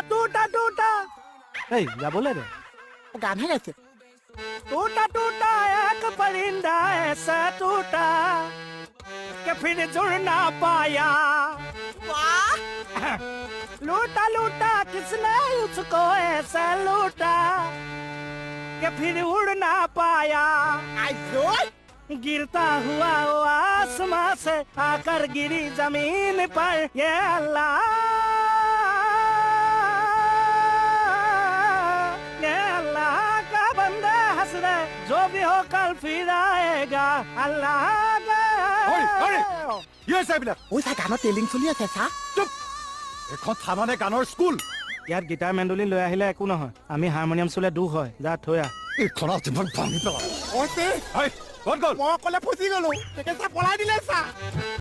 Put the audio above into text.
टूटा टूटा बोले रे गाने गाइছে टूटा टूटा एक परिंदा ऐसा टूटा कि फिर जुड़ ना पाया वाह लूटा लूटा किसने उसको ऐसा लूटा कि फिर उड़ ना पाया आइयो गिरता हुआ वो आसमां से आकर गिरी जमीन पर ये अल्लाह का बंदा हंस रहे जो भी हो कल फिर आएगा अल्लाह ওই চাই গানৰ টেলিং চলি আছে চা এখন থানা নে গানৰ স্কুল ইয়াত গিটাৰ মেণ্ডলিন লৈ আহিলে একো নহয় আমি হাৰমনিয়াম চুলে দুখ হয় যা থৈ আহ এইখনত যিমান ভাঙি পেলাম ওইতে ক'ত গ'ল মই অকলে ফচি গলো তেকে চা পলাই দিলে চা